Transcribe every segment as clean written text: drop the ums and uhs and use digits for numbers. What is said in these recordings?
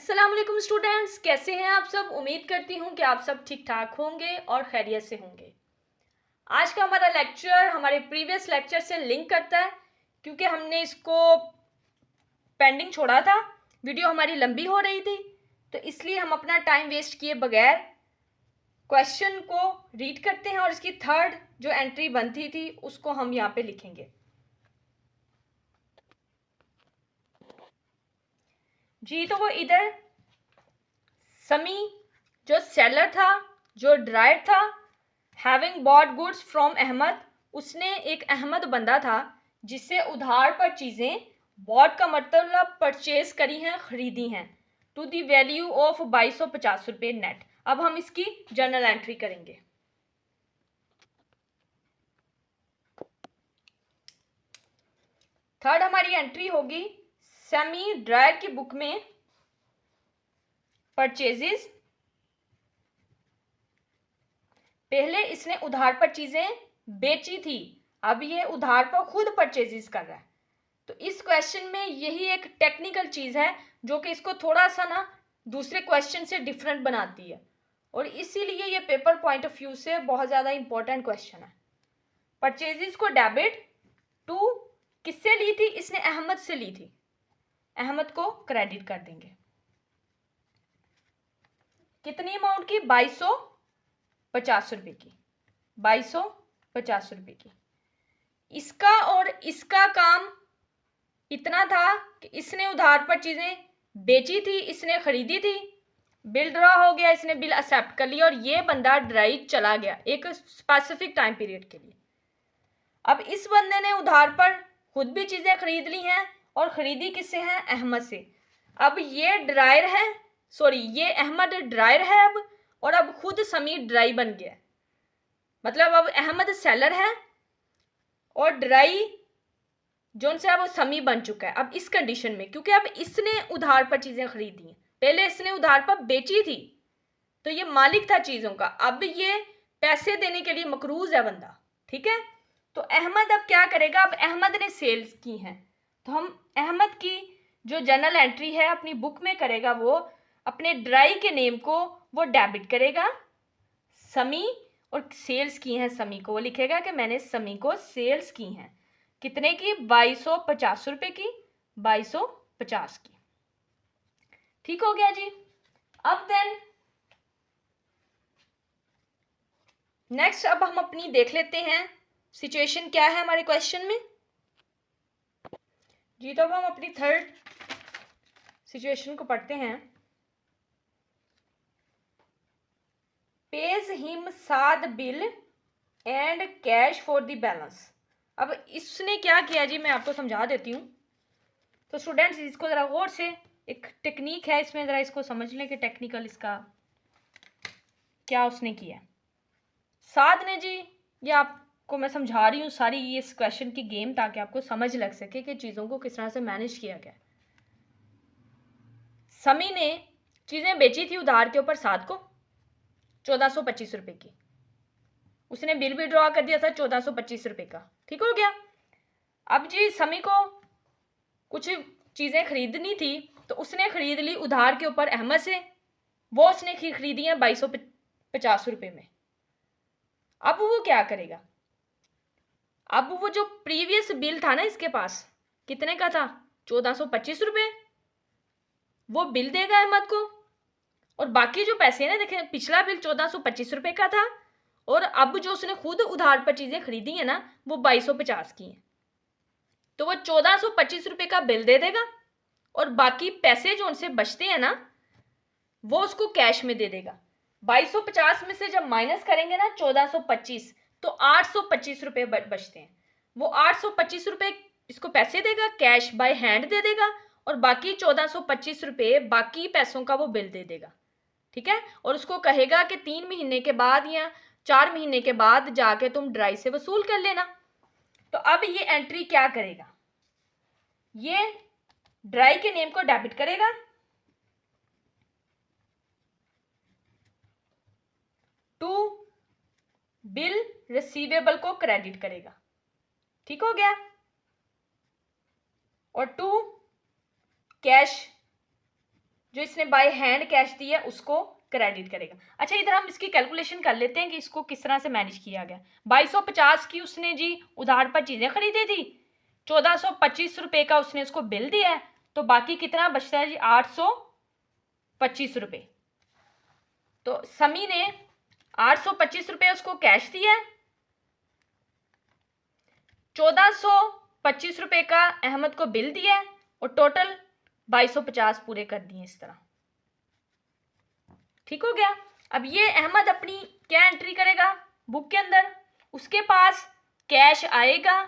अस्सलाम वालेकुम स्टूडेंट्स, कैसे हैं आप सब। उम्मीद करती हूँ कि आप सब ठीक ठाक होंगे और खैरियत से होंगे। आज का हमारा लेक्चर हमारे प्रीवियस लेक्चर से लिंक करता है क्योंकि हमने इसको पेंडिंग छोड़ा था। वीडियो हमारी लंबी हो रही थी तो इसलिए हम अपना टाइम वेस्ट किए बगैर क्वेश्चन को रीड करते हैं और इसकी थर्ड जो एंट्री बनती थी उसको हम यहाँ पे लिखेंगे। जी तो वो इधर समी जो सेलर था, जो ड्रायर था, having bought goods from Ahmad, उसने एक अहमद बंदा था जिससे उधार पर चीज़ें, बॉट का मतलब परचेज करी हैं, खरीदी हैं, टू दी वैल्यू ऑफ 2250 रुपये नेट। अब हम इसकी जर्नल एंट्री करेंगे। थर्ड हमारी एंट्री होगी समी ड्रायर की बुक में परचेजेस। पहले इसने उधार पर चीजें बेची थी, अब ये उधार पर खुद परचेजेस कर रहा है। तो इस क्वेश्चन में यही एक टेक्निकल चीज है जो कि इसको थोड़ा सा ना दूसरे क्वेश्चन से डिफरेंट बनाती है और इसीलिए ये पेपर पॉइंट ऑफ व्यू से बहुत ज्यादा इंपॉर्टेंट क्वेश्चन है। परचेजेस को डेबिट टू किससे ली थी, इसने अहमद से ली थी, अहमद को क्रेडिट कर देंगे। कितनी अमाउंट की, 2250 रुपये की, 2250 रुपये की। इसका और इसका काम इतना था कि इसने उधार पर चीजें बेची थी, इसने खरीदी थी, बिल ड्रा हो गया, इसने बिल एक्सेप्ट कर लिया और ये बंदा ड्राइव चला गया एक स्पेसिफिक टाइम पीरियड के लिए। अब इस बंदे ने उधार पर खुद भी चीजें खरीद ली हैं और खरीदी किससे है, अहमद से। अब ये ड्रायर है, सॉरी ये अहमद ड्रायर है अब, और अब खुद समी ड्राई बन गया। मतलब अब अहमद सेलर है और ड्राई जो उनसे अब समी बन चुका है। अब इस कंडीशन में क्योंकि अब इसने उधार पर चीजें खरीदी हैं, पहले इसने उधार पर बेची थी तो ये मालिक था चीजों का, अब ये पैसे देने के लिए मकरूज है बंदा, ठीक है। तो अहमद अब क्या करेगा, अब अहमद ने सेल्स की हैं तो हम अहमद की जो जर्नल एंट्री है अपनी बुक में करेगा, वो अपने ड्राई के नेम को वो डेबिट करेगा समी, और सेल्स की हैं समी को वो लिखेगा कि मैंने समी को सेल्स की हैं। कितने की, 2250 रुपये की, 2250 की। ठीक हो गया जी। अब देन नेक्स्ट अब हम अपनी देख लेते हैं सिचुएशन क्या है हमारे क्वेश्चन में। जी तो अब हम अपनी थर्ड सिचुएशन को पढ़ते हैं। Page him Saad bill and cash for the balance. अब इसने क्या किया जी, मैं आपको समझा देती हूँ। तो स्टूडेंट्स इसको ज़रा गौर से, एक टेक्निक है इसमें, ज़रा इसको समझ लें कि टेक्निकल इसका क्या उसने किया। साद ने जी, ये आपको मैं समझा रही हूँ सारी ये इस क्वेश्चन की गेम ताकि आपको समझ लग सके कि चीज़ों को किस तरह से मैनेज किया गया। समी ने चीज़ें बेची थी उधार के ऊपर साद को 1425 रुपये की, उसने बिल भी ड्रॉ कर दिया था 1425 रुपये का, ठीक हो गया। अब जी समी को कुछ चीज़ें खरीदनी थी तो उसने खरीद ली उधार के ऊपर अहमद से, वो उसने खरीदी है 2250 रुपये में। अब वो क्या करेगा, अब वो जो प्रीवियस बिल था ना इसके पास, कितने का था, 1425 रुपये, वो बिल देगा अहमद को, और बाकी जो पैसे ना देखें, पिछला बिल 1425 रुपये का था और अब जो उसने खुद उधार पर चीज़ें खरीदी है ना वो 2250 की हैं। तो वो 1425 रुपये का बिल दे देगा और बाकी पैसे जो उनसे बचते हैं ना वो उसको कैश में दे देगा। 2250 में से जब माइनस करेंगे ना 1425 तो 825 रुपये बचते हैं। वो 825 रुपये इसको पैसे देगा, कैश बाय हैंड दे देगा, और बाकी 1425 रुपये बाकी पैसों का वो बिल दे देगा, ठीक है। और उसको कहेगा कि 3 महीने के बाद या 4 महीने के बाद जाके तुम ड्राई से वसूल कर लेना। तो अब ये एंट्री क्या करेगा, ये ड्राई के नेम को डेबिट करेगा, टू बिल रिसीवेबल को क्रेडिट करेगा, ठीक हो गया, और टू कैश जो इसने बाय हैंड कैश दिया उसको क्रेडिट करेगा। अच्छा, इधर हम इसकी कैलकुलेशन कर लेते हैं कि इसको किस तरह से मैनेज किया गया। 2250 की उसने जी उधार पर चीज़ें खरीदी थी, 1425 रुपये का उसने उसको बिल दिया है, तो बाकी कितना बचता है जी 825 रुपये। तो समी ने 825 रुपये उसको कैश दिया है, 1425 रुपये का अहमद को बिल दिया है और टोटल 2250 पूरे कर दिए इस तरह। ठीक हो गया। अब ये अहमद अपनी क्या एंट्री करेगा बुक के अंदर, उसके पास कैश आएगा,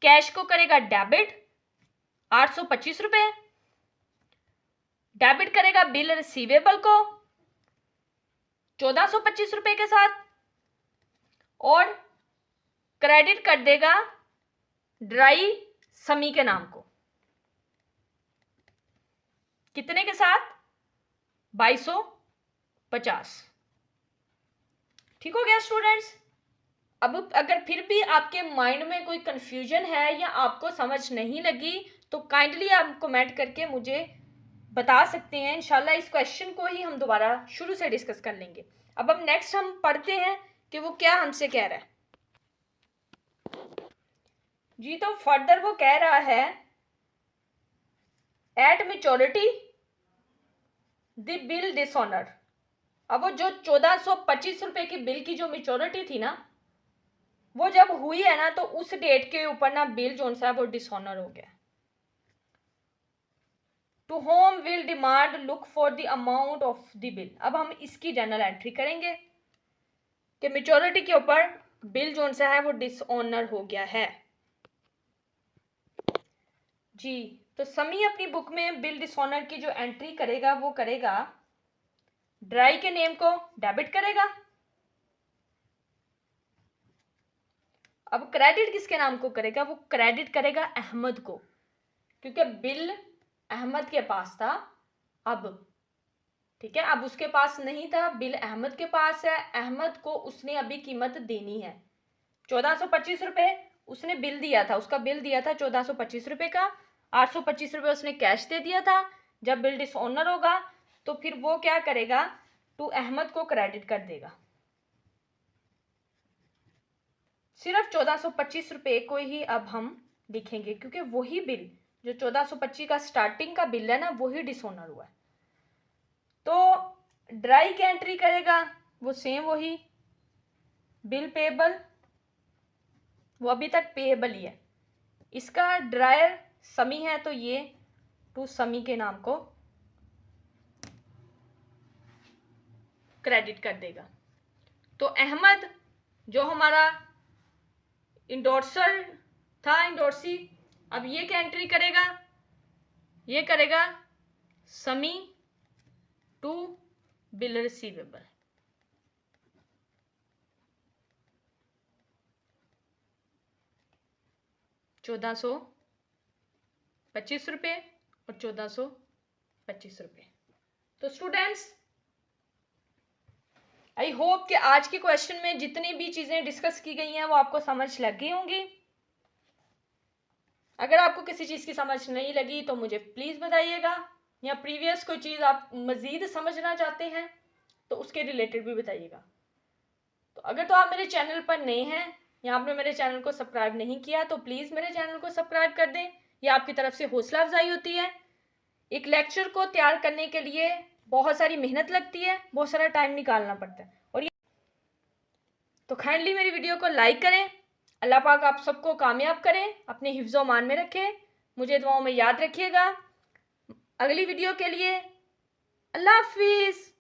कैश को करेगा डेबिट 825 रुपये, डेबिट करेगा बिल रिसीवेबल को 1425 रुपये के साथ और क्रेडिट कर देगा ड्राई समी के नाम को कितने के साथ 2250। ठीक हो गया स्टूडेंट्स। अब अगर फिर भी आपके माइंड में कोई कंफ्यूजन है या आपको समझ नहीं लगी तो काइंडली आप कमेंट करके मुझे बता सकते हैं। इंशाल्लाह इस क्वेश्चन को ही हम दोबारा शुरू से डिस्कस कर लेंगे। अब हम नेक्स्ट हम पढ़ते हैं कि वो क्या हमसे कह रहा है जी। तो फर्दर वो कह रहा है at maturity the bill dishonour. अब वो जो 1425 रुपये की बिल की जो मैच्योरिटी थी ना, वो जब हुई है ना, तो उस डेट के ऊपर ना बिल जो सा वो डिसऑनर हो गया। To home will demand look for the amount of the bill. अब हम इसकी जनरल एंट्री करेंगे कि मैच्योरिटी के ऊपर बिल जो सा है वो डिसऑनर हो गया है जी। तो समी अपनी बुक में बिल डिसऑनर की जो एंट्री करेगा वो करेगा ड्राई के नेम को डेबिट करेगा। अब क्रेडिट किसके नाम को करेगा, वो क्रेडिट करेगा अहमद को, क्योंकि बिल अहमद के पास था अब। ठीक है, अब उसके पास नहीं था, बिल अहमद के पास है, अहमद को उसने अभी कीमत देनी है। 1425 रुपये उसने बिल दिया था, उसका बिल दिया था 1425 रुपये का, 825 रुपये उसने कैश दे दिया था। जब बिल डिसऑनर होगा तो फिर वो क्या करेगा, टू अहमद को क्रेडिट कर देगा। सिर्फ 1425 रुपये को ही अब हम लिखेंगे, क्योंकि वही बिल जो 1425 का स्टार्टिंग का बिल है ना, वही डिसऑनर हुआ है। तो ड्राई की एंट्री करेगा वो सेम वही बिल पेएबल, वो अभी तक पेएबल ही है। इसका ड्रायर समी है तो ये टू समी के नाम को क्रेडिट कर देगा। तो अहमद जो हमारा इंडोर्सर था, इंडोर्सी, अब ये क्या एंट्री करेगा, ये करेगा समी टू बिल रिसीवेबल। ₹1425 और 1425 रुपये। तो स्टूडेंट्स आई होप कि आज के क्वेश्चन में जितनी भी चीज़ें डिस्कस की गई हैं वो आपको समझ लग गई होंगी। अगर आपको किसी चीज़ की समझ नहीं लगी तो मुझे प्लीज़ बताइएगा, या प्रीवियस कोई चीज़ आप मज़ीद समझना चाहते हैं तो उसके रिलेटेड भी बताइएगा। तो अगर तो आप मेरे चैनल पर नए हैं या आपने मेरे चैनल को सब्सक्राइब नहीं किया तो प्लीज़ मेरे चैनल को सब्सक्राइब कर दें। यह आपकी तरफ से हौसला अफजाई होती है। एक लेक्चर को तैयार करने के लिए बहुत सारी मेहनत लगती है, बहुत सारा टाइम निकालना पड़ता है। और ये तो काइंडली मेरी वीडियो को लाइक करें। अल्लाह पाक आप सबको कामयाब करें, अपने हिफ्ज़ो मान में रखें, मुझे दुआओं में याद रखिएगा। अगली वीडियो के लिए अल्लाह हाफिज़।